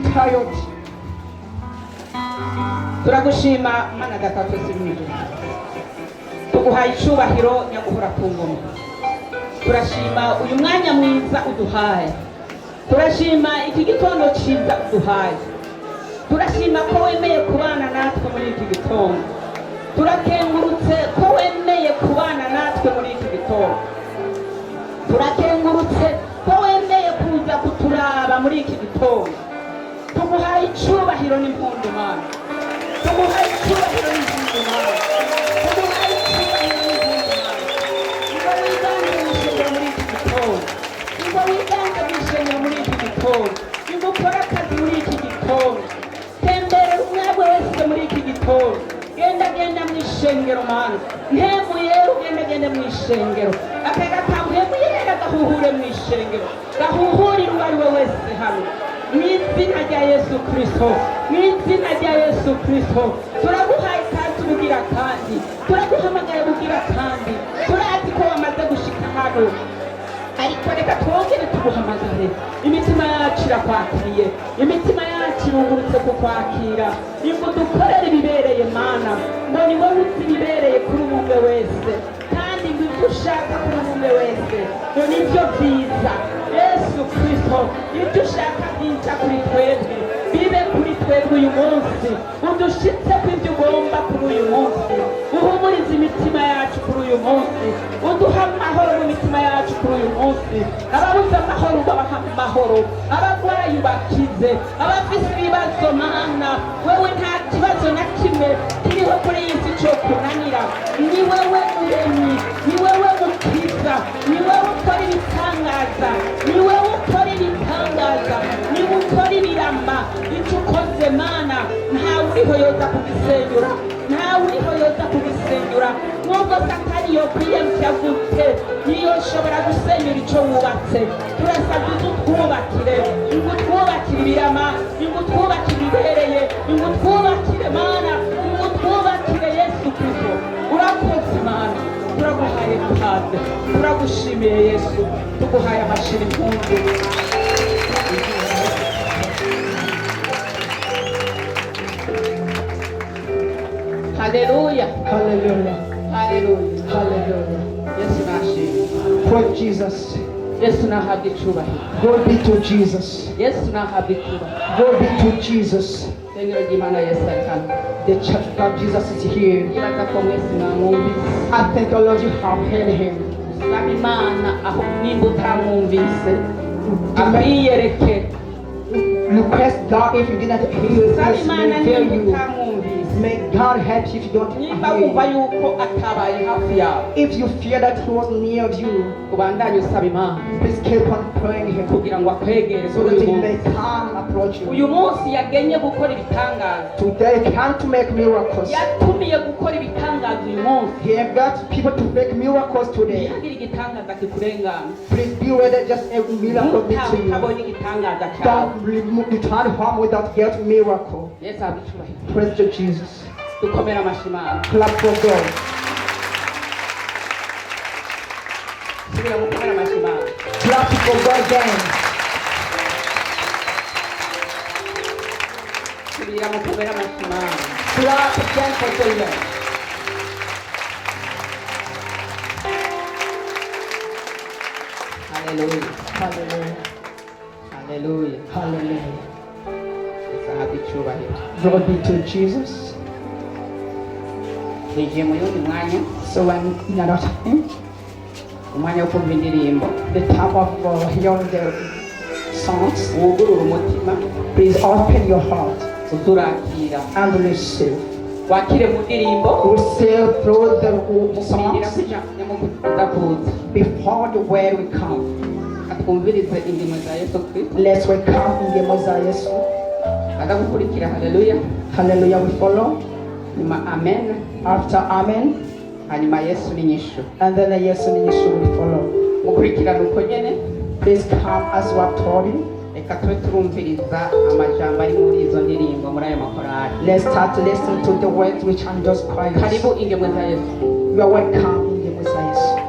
tired. turagushima mana gatatu simije tuguhaye icubahiro nyaguhora ku ngoma turashima uyu mwanya mwiza uduhaye turashima iki gitondo cyiza uduhaye turashima ko wemeye kubana natwe muri iki gitondo turakengurutse ko wemeye kubana natwe muri iki gitondo turakengurutse ko wemeye kuza kuturaba muri iki gitondo tuguhaye icubahiro n'impundu mana tumuhaye icyubahiro n'impundu mana tumuhaye icyubahiro n'impundu mana niba wiganje mwishengero muri iki gitondo niba wiganje mwishengero muri iki gitondo niba ukora akazi muri iki gitondo tembere umwebwe wese muri iki gitondo genda mwishengero mana ntemuye ugenda mwishengero akagatambuye muyera gahuhure mwishengero gahuhurira uwo ari we wese hano mu izina rya Yesu Kristo mu izina rya Yesu Kristo turaguhaye kandi tubugira kandi turaguhamagaye bugira kandi turazi ko wamaze gushika hano ariko reka twongere tuguhamagare imitima yacu irakwakiriye imitima yacu irungurutse kukwakira ngo dukorere ibibereye mana ngo ni wowe uzi ibibereye kuri umwe wese kandi ngo ibyo ushaka kuri umwe wese ngo nibyo byiza Yesu Kristo ibyo ushaka byiza kuri twebwe bibe kuri twebwe uyu munsi udushitse ku ibyo ugomba kuri uyu munsi uhumurize imitima yacu kuri uyu munsi uduha amahoro mu mitima yacu kuri uyu munsi ababuze amahoro ubaha amahoro abarwayi bakize abafite ibibazo mana wewe nta kibazo na kimwe kiriho kuri iyi si cyo kunanira ni wewe muremyi ni wewe mukiza ni wewe ukora ibitangaza ni wewe ukora ibitangaza ni wewe ukora ibiramba icyo ukoze mana ntawe uriho yoza kugisenyura ntawe uriho yoza kugisenyura nubwo satani yokwiyemvya yavutse niyo shobora gusenyura icyo wubatse turasabye utwubakire ngo twubakire ibirama ngo twubakire ibibereye ngo twubakire mana ngo twubakire Yesu Kristo urakoze mana turaguhaye kandi turagushimiye Yesu tuguhaye amashira impundu Hallelujah. Hallelujah. Hallelujah. Hallelujah. Yesu nashimye. Praise Jesus. Yesu nahabwe icubahiro. Glory be to Jesus. Yesu nahabwe icubahiro. Glory be to Jesus. Sengero ry'Imana Yesu ari hano. The church of God Jesus is here. Ibaza ko mwese mwamwumvise. I thank the Lord you have heard him. Saba Imana aho nimba utamwumvise abiyereke. Request God if you did not hear Saba this, Imana may fail nimba you. utamwumvise. May God help you if you don't Nimba hear wumva you. yuko atabaye hafi yawe If you fear that he was near of you, ubandanye usaba Imana please keep on praying him kugira ngo akwegere so kuri that uyu he may munsi. come approach you. Uyu munsi yagenye gukora ibitangaza. Today come to make miracles. Yatumiye gukora ibitangaza uyu munsi. He have got people to make miracles today. Yagira igitangaza kikurengana. Please be ready, just a miracle meet to you. Utabonye igitangaza cyawe. Don't return home without getting miracle. Yesu abicubahiro. Praise to Jesus. Dukomera amashimano. Clap for God. Subira gukomera amashimano. Clap for God again. Subira gukomera amashimano. Clap again for the Lord. Hallelujah. Hallelujah. Hallelujah. Hallelujah. Yesu abicubahiro. Glory be to Jesus. Twinjiye mu yundi mwanya. So when in another time, Umwanya wo kumva indirimbo. the time of hearing the songs, Wugurura umutima. please open your heart Uzurakira. and receive. Wakire mu ndirimbo. Receive through the Mukurindira songs kuja nyamukuza kuza. before the way we come. Atwumvirize indimo za Yesu Kristo. Let's welcome in the Messiah. Adagukurikira. Hallelujah. Hallelujah, we follow. Nyuma amen. After Amen, Hanyuma Yesu ni nyishu. and then the yes and yes will follow. Mukurikirana uko nyene. Please come as we have told you. Reka tube turumviriza amajambo ari muri izo ndirimbo muri ayo makorali. Let's start to listen to the words which are just quiet. Karibu ingemwe za Yesu. You are welcome in the Messiah.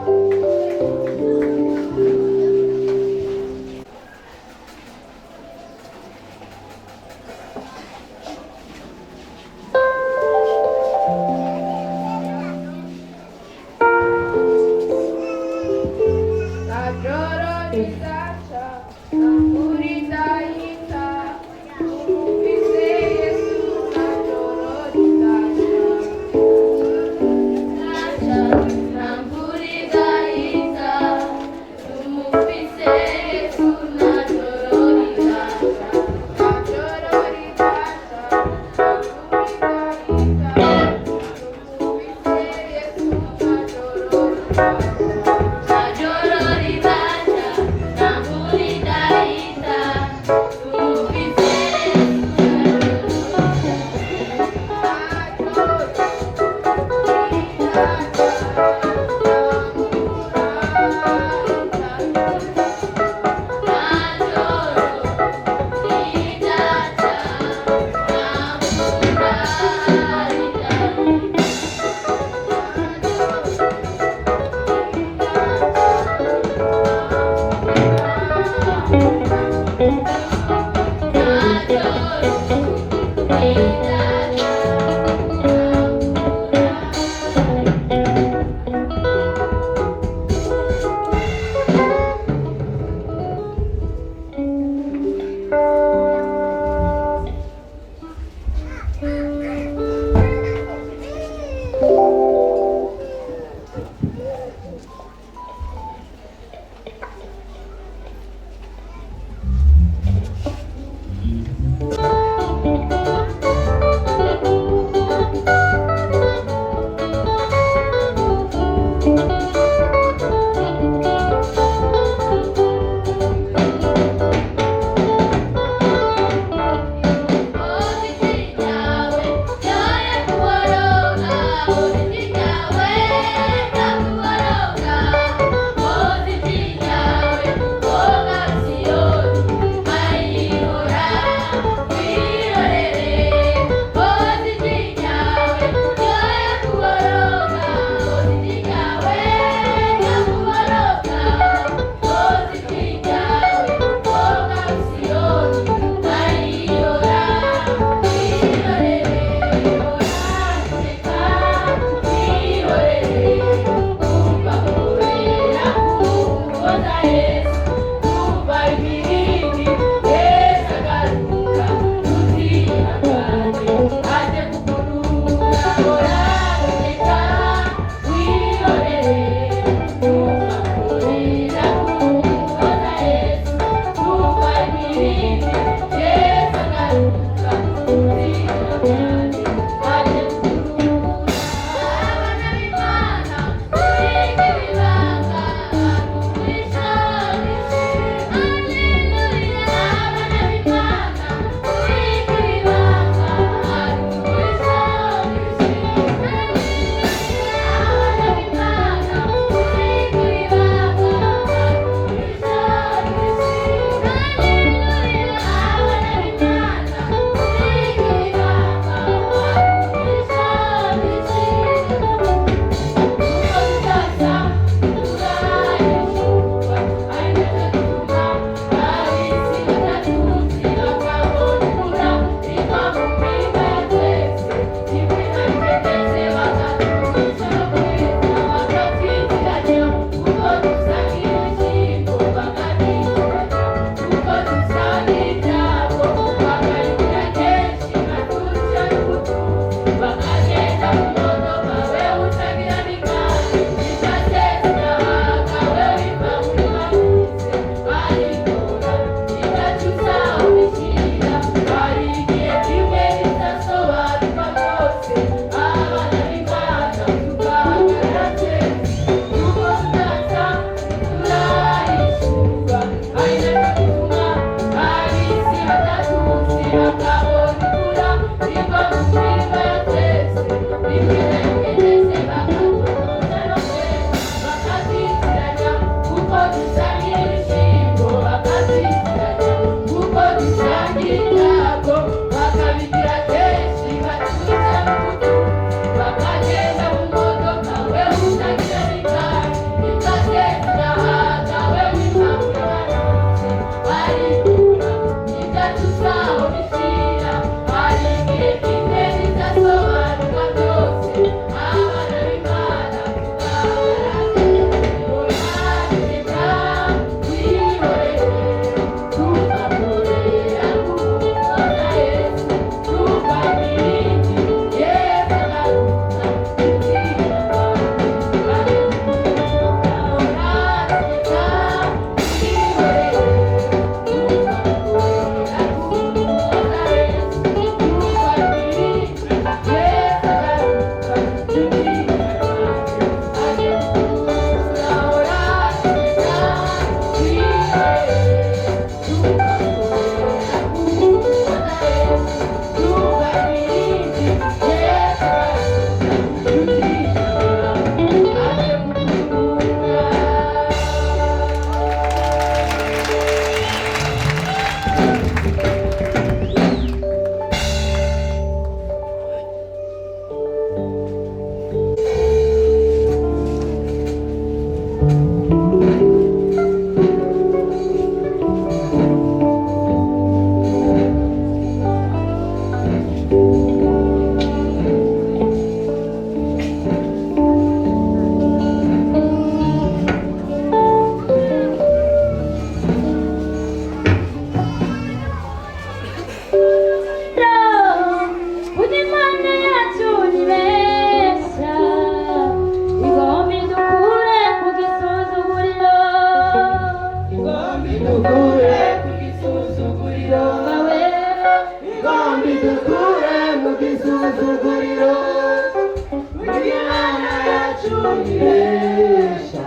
nibesha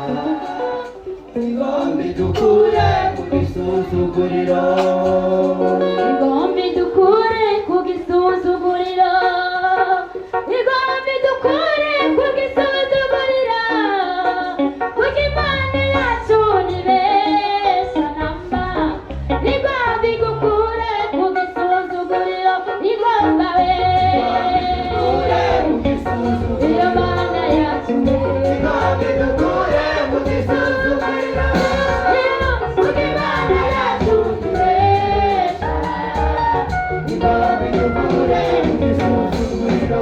igombi dukure mu gisuzuguriro igombi dukure ku gisuzuguriro igombi dukure ku gisuzuguriro kuko imana yacu nibesha namba igombi dukure ku gisuzuguriro igomba we iyo mana yacu igombi dukure mu gisuzuguriro kuko imana yacu nibesha igombi dukure mu gisuzuguriro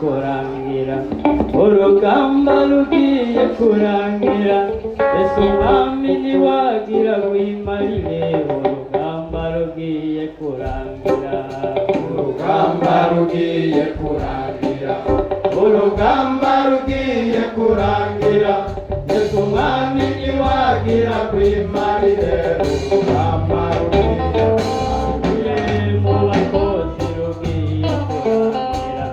kurangira, urugamba rugiye kurangira, ese umwami ntiwagira wimarire, urugamba rugiye kurangira, urugamba rugiye kurangira, urugamba rugiye kurangira, ese umwami ntiwagira wimarire, urugamba rugiye kurangira, mu bakozi rugiye kurangira,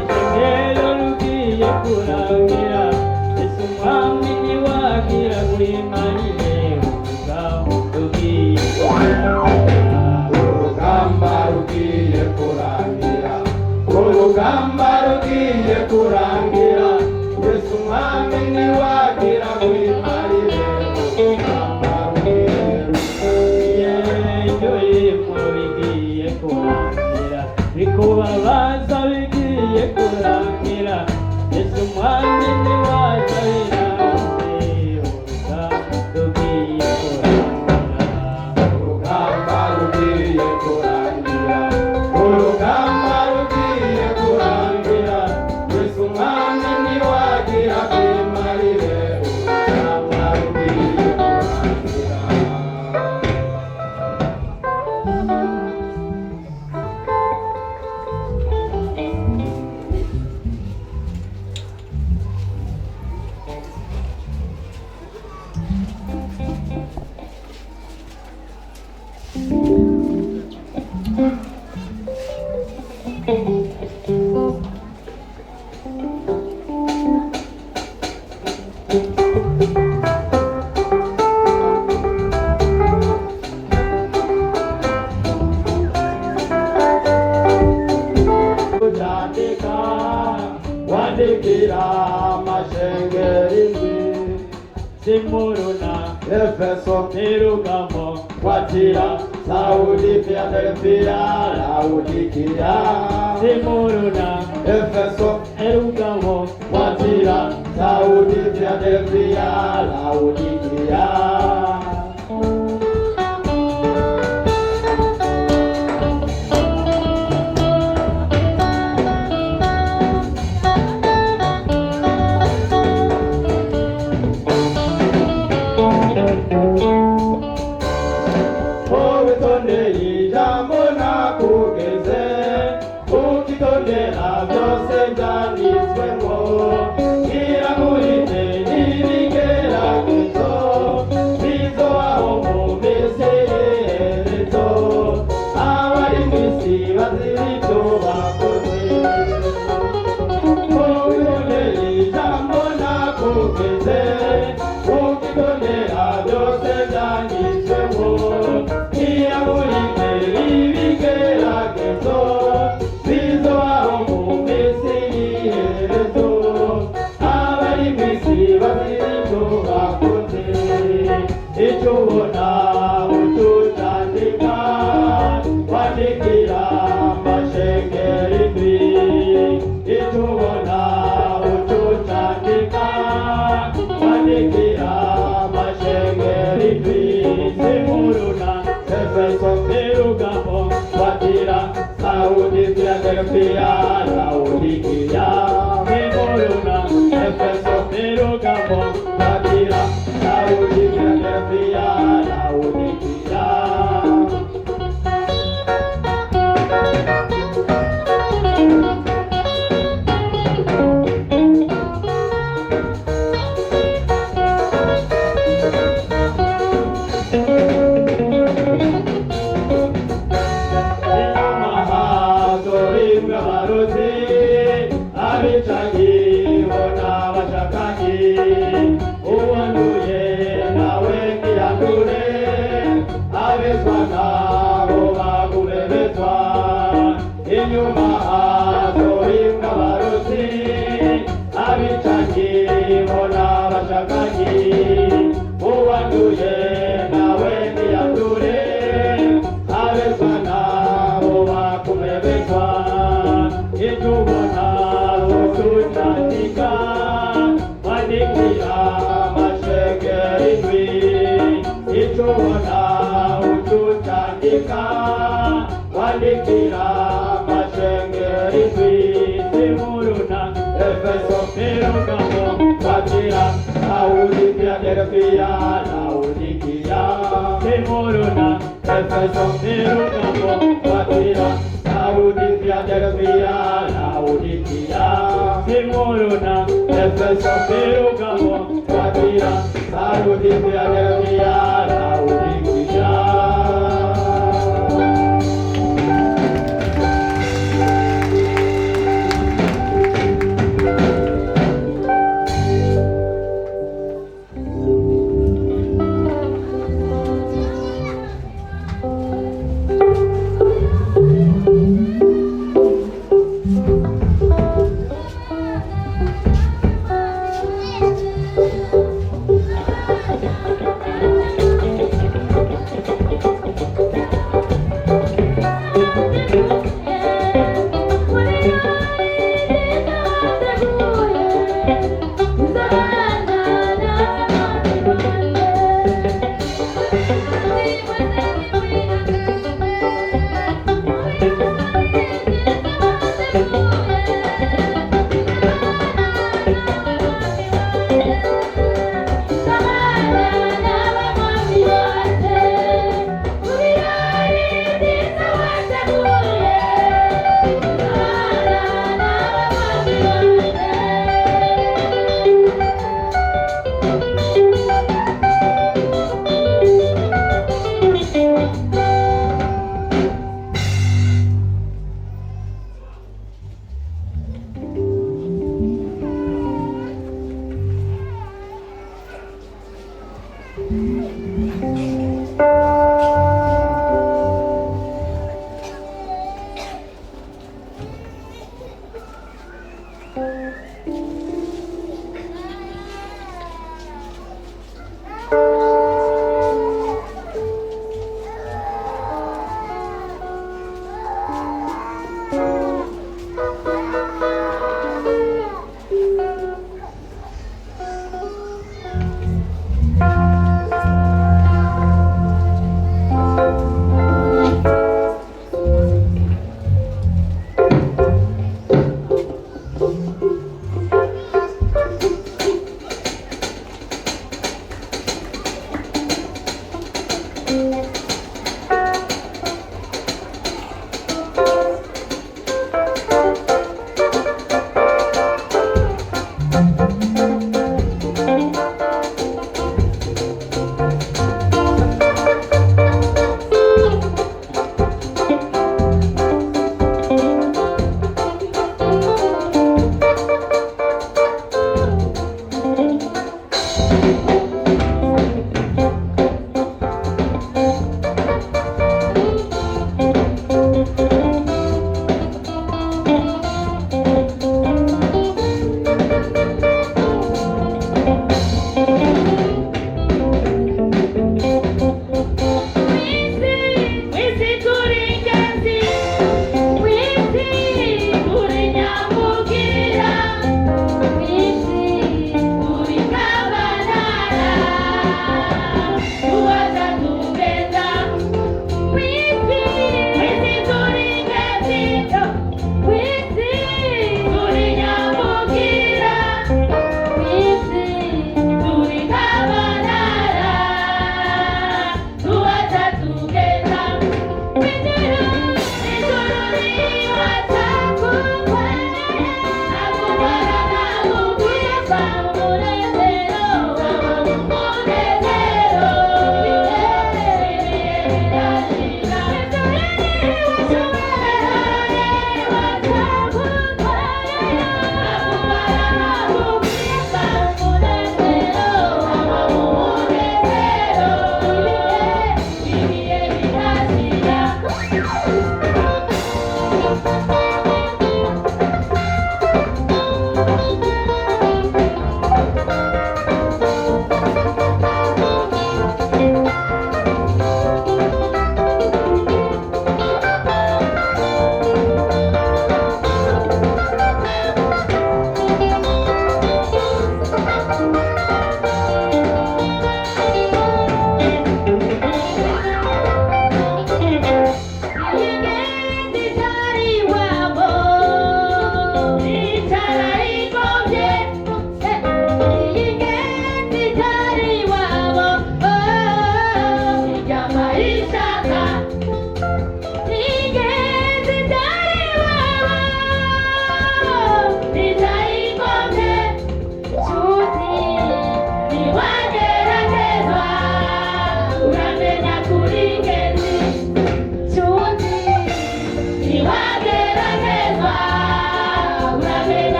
ishengero rugiye kurangira, ese umwami ntiwagira wimarire, urugamba rugiye kurangira, urugamba rugiye kurangira, urugamba rugiye kurangira, ese umwami ntiwagira wimarire, urugamba rugiye kurangira. Indirimbo bigiye kurangira, bikubabaza bigiye kurangira, ese umwami ntiwaza biranze, urugamba rugiye kurangira, urugamba rugiye kurangira, urugamba rugiye kurangira, ese umwami ntiwagira wimarire, urugamba rugiye kurangira. Kujandika, wandikira amashengeri Simuruna, Efeso, Perugamo, Watira, Saudi, Philadelphia, Laodikia. Simuruna, Efeso, Perugamo, Watira, Saudi, Philadelphia, Laodikia. Urutonde y'ijambo nakugeze, ukitondera byose byanditswemo, nyiramurinde n'ibigeragezo, bizobaho mu minsi y'iherezo, abari mu isi bazira ibyo bakoze. Urutonde y'ijambo nakugeze, ukitondera byose byanditswemo, nyiramurinde n'ibigeragezo, bizobaho mu minsi y'iherezo, abari mu isi bazira ibyo bakoze. Icyo ubona utucyandika, wandikira amashengeri indwi. Icyo ubona utucyandika, wandikira amashengeri indwi. Simuruna, Efeso, Perugamo, Watira, Saudi, Philadelphia, Laodikia. Simuruna, Efeso, Perugamo, Watira, Saudi, Philadelphia, Laodikia. Inyuma barozi, abicanyi bo n'abashakanye, uwanduye nawe ntiyandure, abezwa nabo bagume bezwa. Inyuma hazohimwa abarozi, abicanyi bo n'abashakanye, uwanduye nawe ntiyandure, abezwa nabo bagume bezwa. Icyo ubona utucyandika, wandikira amashengeri indwi. Icyo ubona utucyandika, wandikira amashengeri indwi. Simuruna, Efeso, Perugamo, Patira, Laodikia, Delphia, Laodikia, Simuruna, Efeso, Perugamo, Patira, Laodikia, Delphia, Laodikia, Simuruna, Efeso, Perugamo, Patira, Laodikia, Delphia, Laodikia.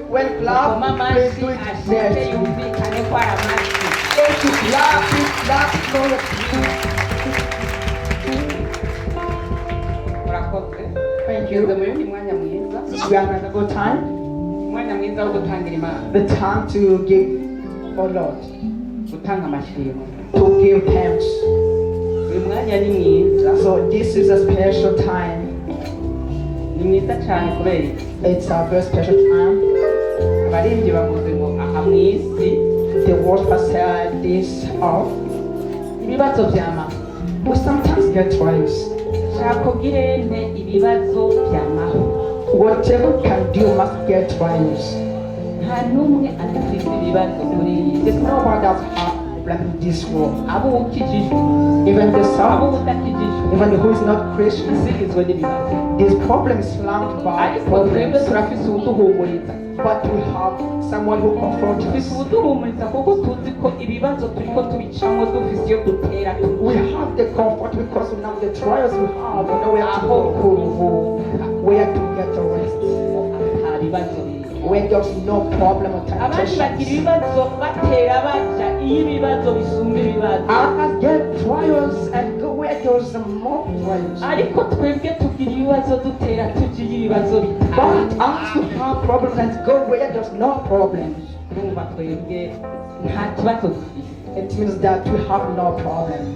When clap, please do it next. If you clap for your Thank you. We are at a good time. The time to give for Lord. To give thanks. So this is a special time. It's a very special time. The word has said this of. We sometimes get trials. Whatever you can do must get trials. There's nobody that's problem in this world. Even the son, even who is not Christian, this problem is flanked by problems. But we have someone who comforts us. We have the comfort because we know the trials we have, we know where to go, where to get the rest. Where there's no problem or temptation. Others get trials and go where there's more trials. But us who have problems and go where there's no problems. It means that we have no problem.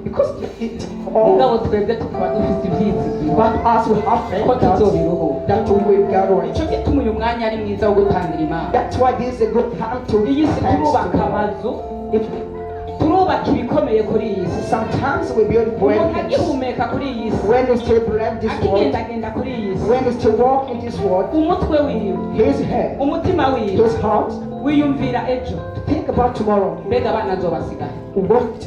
Because it all. But as we have faith that we will get away. That's why this is a good time to give thanks to sometimes we build bridges. When you still blame this world, when you still walk in this world, his head, his heart, wiyumvira ejo Think about tomorrow. mbega abana nzobasigaye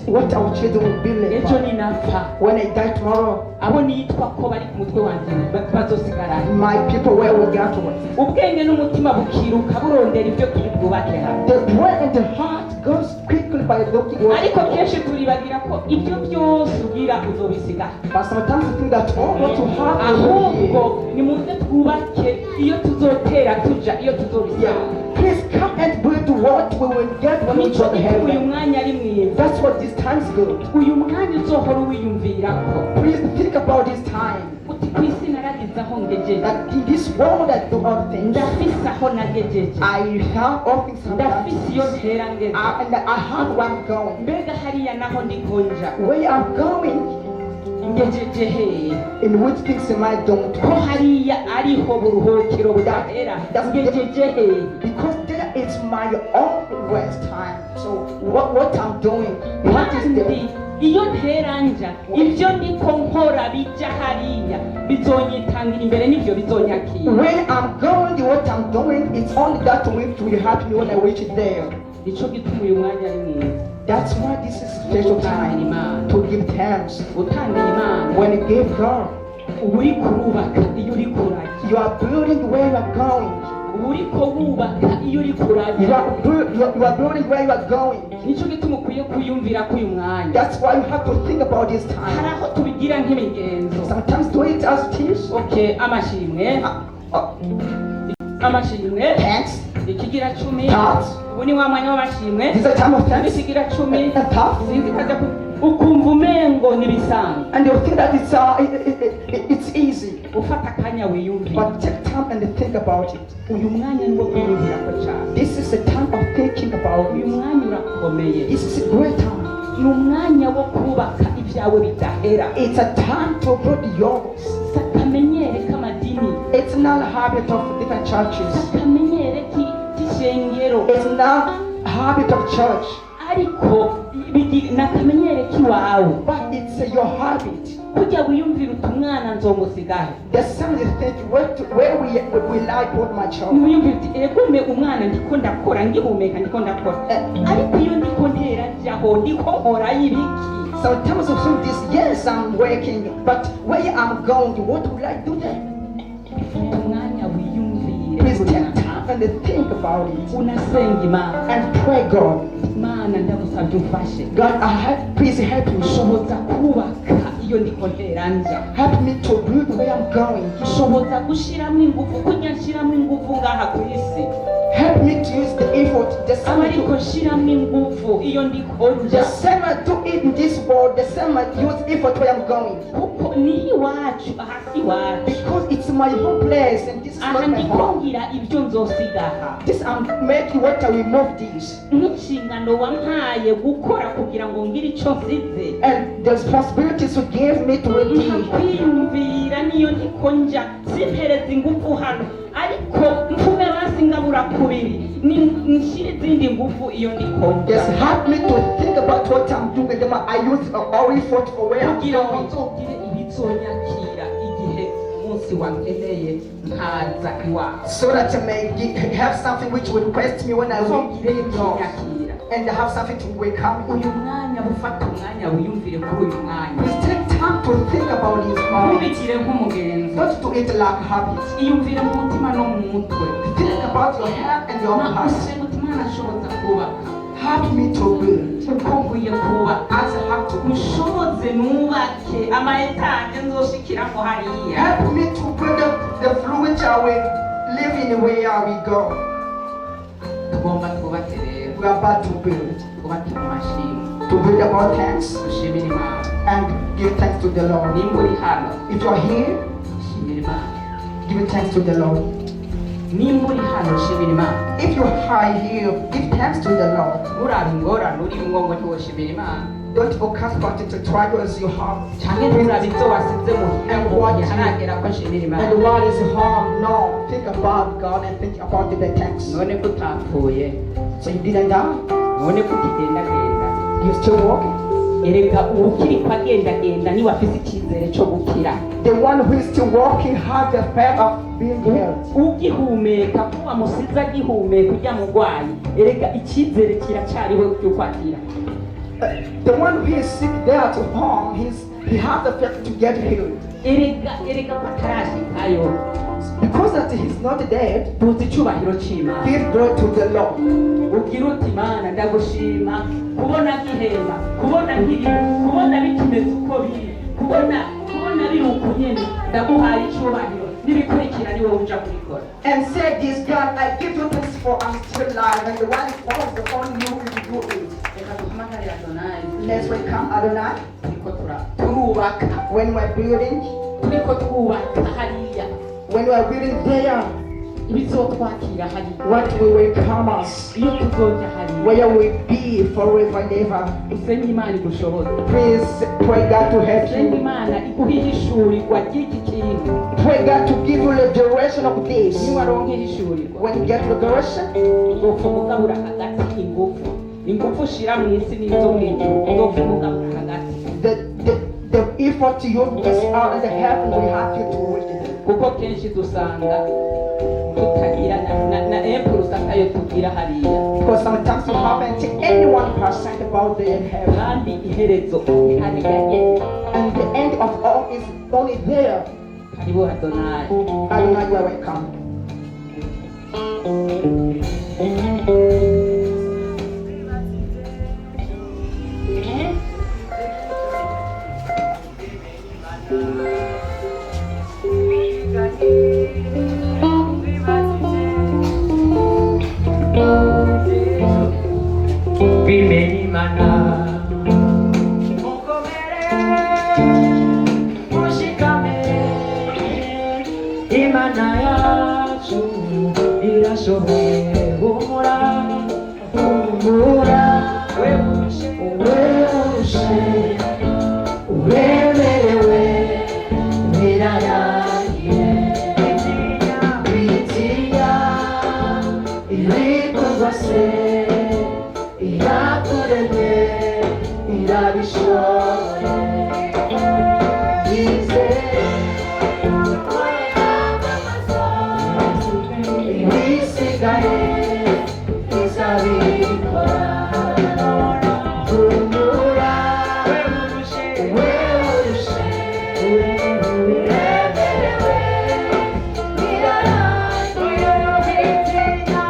What our children will be like. ejo ninapfa When I die tomorrow, abo nitwa ko bari ku mutwe wanjye bazosigara my people, where will go towards? ubwenge n'umutima bukiruka burondera ibyo turi bwubake hamwe The brain and the heart goes quickly by looking what. ariko kenshi turibagira ko ibyo byose ugira uzobisiga But sometimes we think that all what you have is ahubwo here. ni muze twubake iyo tuzotera tuja iyo tuzobisiga Yeah. Please come and build what we will get when we nico go to gituma uyu heaven. mwanya ari mwiza That's what this time's good. uyu mwanya uzohora uwiyumvirako Please think about this time. uti ku isi naragize aho ngejeje That in this world I do all things. ndafise aho nagejeje I have all things ndafise iyo sometimes. ntera ngeze And I have where I'm going. mbega hariya naho ndikonja Where I'm going, ngejeje hehe in which things am I doing? ko hariya ariho buruhukiro budahera ngejeje hehe Because there is my own rest time. So what I'm doing, what is kandi the iyo ntera nja ibyo ndiko nkora bija hariya bizonyitangira imbere n'ibyo bizonyakira when I'm going, what I'm doing, it's only that which will happen when I reach there. nico gituma uyu mwanya ari mwiza That's why this is special time to give thanks. utangira imana When you give God, uba uri kurubaka iyo uri kurajya you are building where you are going. uba uri ko wubaka iyo uri kurajya You are building where you are going. nico gituma ukwiye kuyumvira ko uyu mwanya That's why you have to think about this hari time. aho tubigira nk'imigenzo Sometimes do it as it is. okay amashimwe amashimwe Thanks. ikigira cumi Thanks. ubu ni wa mwanya w'amashimwe This is a time of thanks. ikigira cumi And thanks. sinzi kaza ukumva umengo n'ibisanzwe And you think that it's easy. ufata akanya wiyumvira But take time and think about it. uyu mwanya ni wo kwiyumvira ko cyane This is a time of thinking about uyu it. mwanya urakomeye This is a great time. ni umwanya wo kubaka ibyawe bidahera It's a time to build yours. si akamenyere k'amadini It's not a habit of different si churches. akamenyere k'ishengero It's not a habit of church. ariko ni akamenyere k'iwawe But it's your habit. kujya wiyumvira uti umwana nzomusigahe The son is thinking, where will I put my child? niwiyumvira uti egume umwana ndiko ndakora ngihumeka ndiko ndakora ariko iyo ndiko ntera jaho ndiko nkora y'ibiki Sometimes you think this, yes, I'm working, but where I'm going, what will I do then? umwanya wiyumvire Please take time and think about it. unasenga imana And pray God. mana ndagusabye umfashe God, please help me. nshoboza kubaka iyo ndiko ntera nja Help me to build where I'm going. nshoboza gushiramo ingufu kujya nshiramo ingufu ngaha ku isi Help me to use the effort, the same I ariko do. nshiramo ingufu iyo ndiko The nja same I do it in this world, the same I use effort where I'm going. kuko ni iwacu aha si iwacu Because it's my home place and this is aha not my ndiko home. ngira ibyo nzosigaha This I'm making what I will move this. nk'inshingano wampaye gukora kugira ngo ngire icyo nsize And the responsibilities you gave me to redeem. nkakwiyumvira niyo ndiko nja simpereza ingufu hano ariko mfume basi ngabura kubiri nshire izindi ngufu iyo ndiko nja Just help me to think about what I'm doing. Then I use all effort for where I'm kugira ngo going. nzogire ibizonyakira igihe umunsi wankeneye nkaza iwacu So that I may have something which will request me when I will nzogire be lost. ibinyakira And have something to welcome me. uyu mwanya ufata umwanya wiyumvire kuri uyu mwanya Please take time to think about this moment. ntubigire nk'umugenzi Not to it like habit. iyumvire mu mutima no mu mutwe Think about your head and your heart. nakushe mutima nashoboza kubaka Help me to build. uko nkwiye kubaka As I have to build. mushoboze nubake amaetaje nzoshikiramo hariya Help me to build the fluid I will live in where we go. tugomba twubake rero We are about to build. twubake mu mashimwe To build about thanks dushimire imana and give thanks to the Lord. nimba uri hano If you are here, shimira imana give thanks to the Lord. nimba uri hano shimira imana If you are here, give thanks to the Lord. nturaba ingorane uri mu ngo ntiwoshimira imana Don't focus on the trials you have. canke nturaba ibyo wasize muhira ngo haragera ko nshimira imana And what is harm? No. Think about God and think about the thanks. none ko utapfuye So you didn't die? none ko utigendagenda You're still walking? erega ukiri kwagendagenda niwe afise icyizere cyo gukira. The one who is still walking has the faith of being healed. Ugihumeka kuba musiza agihumeka ujya mugwayi erega icyizere kiracyariho cyo kwakira. The one who is sick there to home, he has the faith to get healed. Erega patarashikayo. Because that he's not dead, tuzi icyubahiro cy'Imana. give glory to the Lord. Ugira uti Imana ndagushima kubona nkihemba, kubona nkiri, kubona bikimeze uko biri, kubona biri uko nyene, ndaguhaye icyubahiro nibikurikira niwe uja kubikora. And said this God, I give you thanks for I'm still alive, and the one falls upon you will do it. Let's welcome Adonai. Turubaka. When we're building, turiko twubaka hariya. When we're building there, ibizotwakira hariya. what will welcome us, iyo tuzoja hariya. where we'll be forever and ever. Usenge Imana igushoboze. Please pray God to help Usenge you. Imana iguhishurirwa ry'iki kintu. Pray God to give you the duration of this. niwaronke hishurirwa. When you get the duration, uzofumugabura hagati ingufu ushira mu isi n'izo mu ijuru uzofumugabura hagati. the effort you miss out in the heaven will have you to hold it. kuko kenshi dusanga tutagira na impulse akayo tugira hariya. Because sometimes you haven't seen any 1% about the heaven. kandi iherezo ihariganye. And the end of all is only there. karibu Adonai. Adonai, you are welcome. Nduwimana mukomere mushikame Imana yacu irashoboye humura webushe uremerewe birarangiye bitinya ibikorwa se irakuremye irabishoboye yizeye ibisigaye izabikora humura wewurushe uremerewe birarangiye bitinya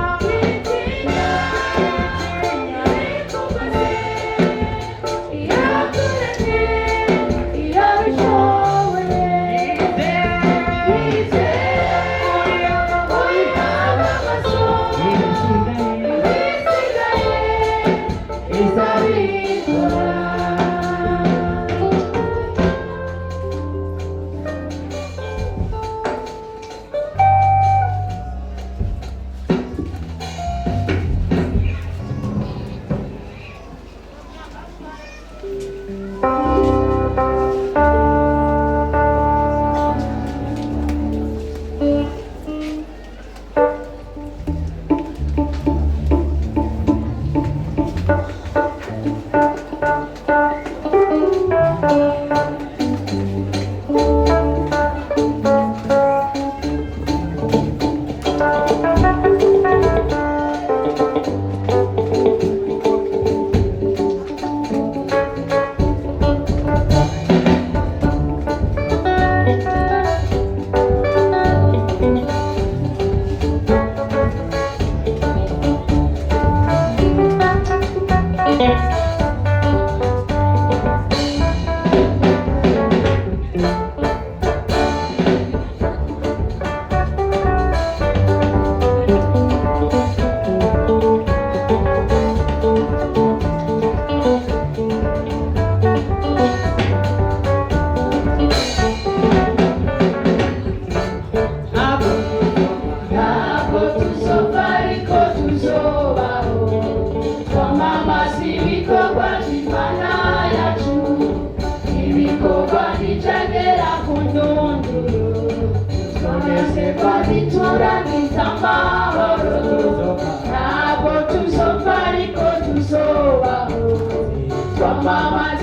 Mama,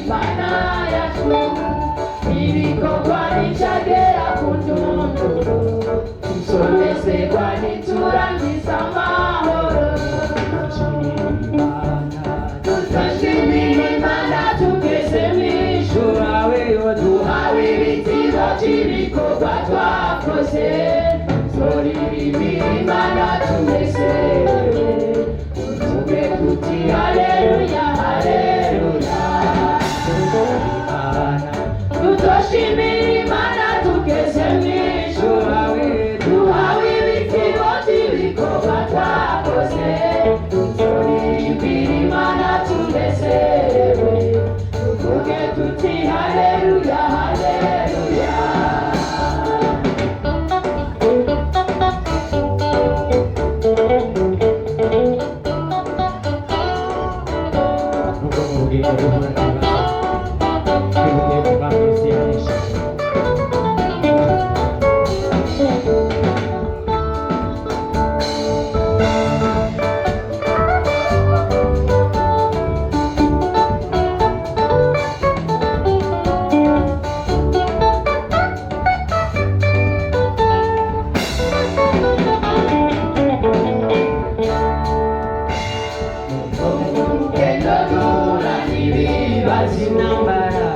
Imana yacu ibikorwa nicagera ku ndunduro tusonezerwa niturangiza amahoro tuzashimira Imana tugeze mw'ijuru duhawe ibitiro by'ibikorwa twakoze tuzoririmbira Imana tunezerewe tuvuge tuti haleluya haleluya tuzoshimira Imana tugeze mw'ijuru duhawe ibitiro by'ibikorwa twakoze tuzoririmbira Imana tunezerewe tuvuge tuti haleluya haleluya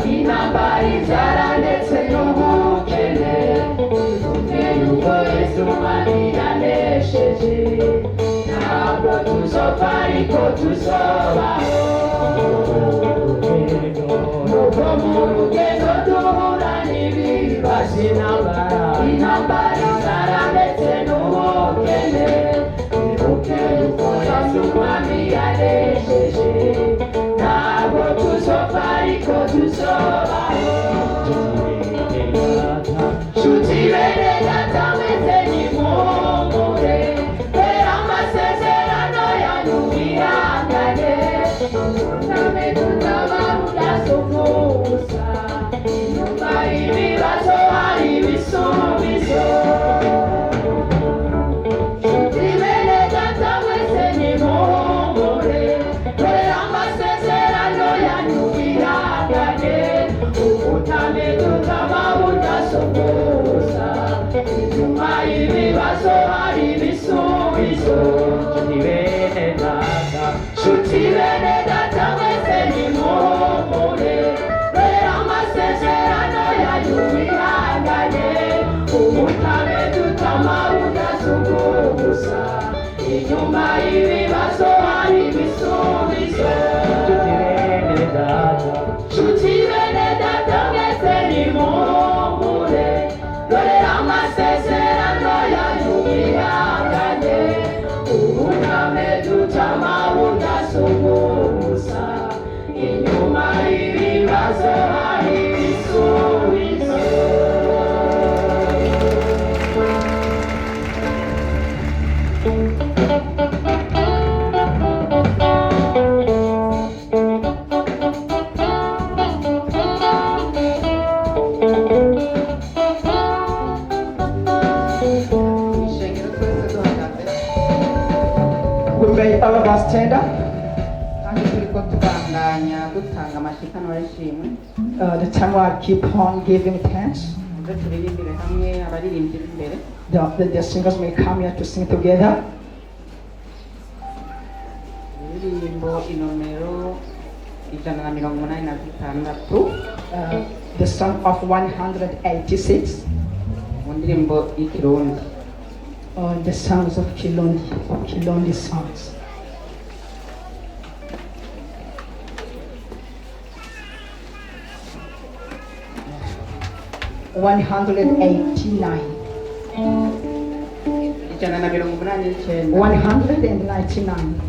intambara inzara ndetse n'ubukene yuko Yesu Umwami yanesheje ntabwo tuzopfa ariko tuzobaho nuko mu rugendo duhura n'ibibazo intambara inzara ndetse n'ubukene yuko Yesu Umwami yanesheje ntabwo tuzopfa ariko tuzobaho nshuti bene data mwese nimuhumure kubera amasezerano yanyu mwihangane tuname tutazabudasukuza inyuma y'ibibazo hari ibisubizo nshuti bene data mwese nimuhumure kubera amasezerano yanyu mwihangane ubutane tutazabudasukuza inyuma y'ibibazo hari ibisubizo nshuti bene data mwese nimuhumure kubera amasezerano yanyu mwihangane ubutane tutazabudasukuza inyuma y'ibibazo hari ibisubizo nshuti bene data mwese nimuhumure kubera amasezerano yanyu mwihangane ubutane tutazabudasukuza inyuma y'ibibazo hari ibisubizo We may all of us stand up. kandi turiko tubandanya dutanga amashikanwa y'ishimwe The time I keep on giving thanks. muze turirimbire hamwe abaririmbyi b'imbere The singers may come here to sing together. indirimbo inomero 186 The song of 186. mu ndirimbo y'ikirundi The songs of Kilondi songs. One hundred 89. 189 199.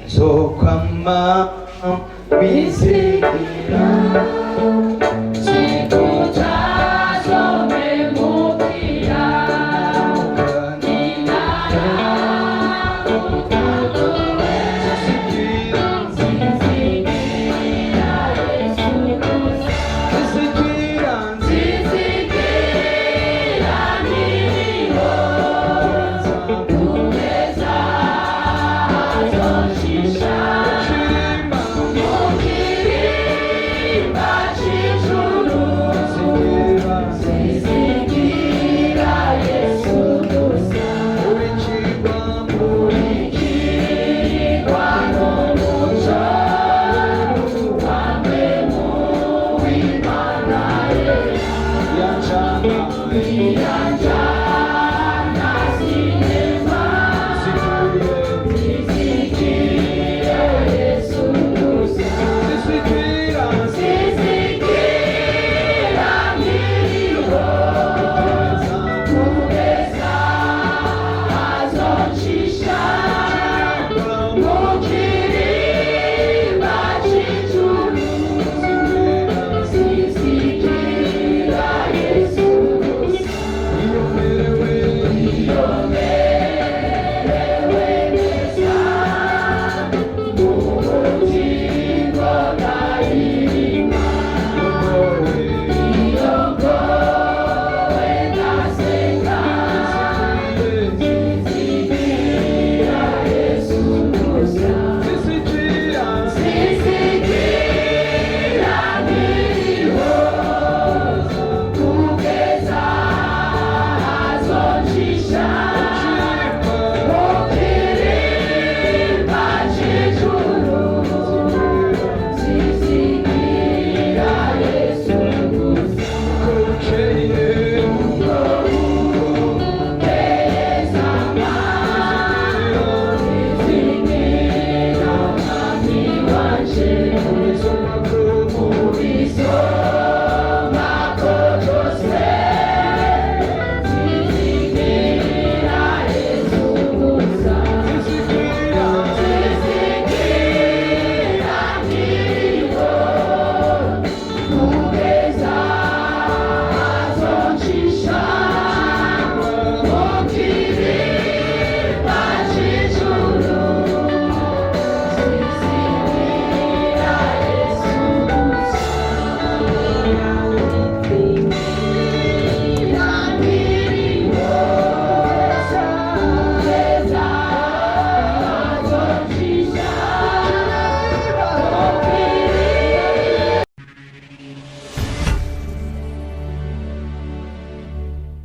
Sokwama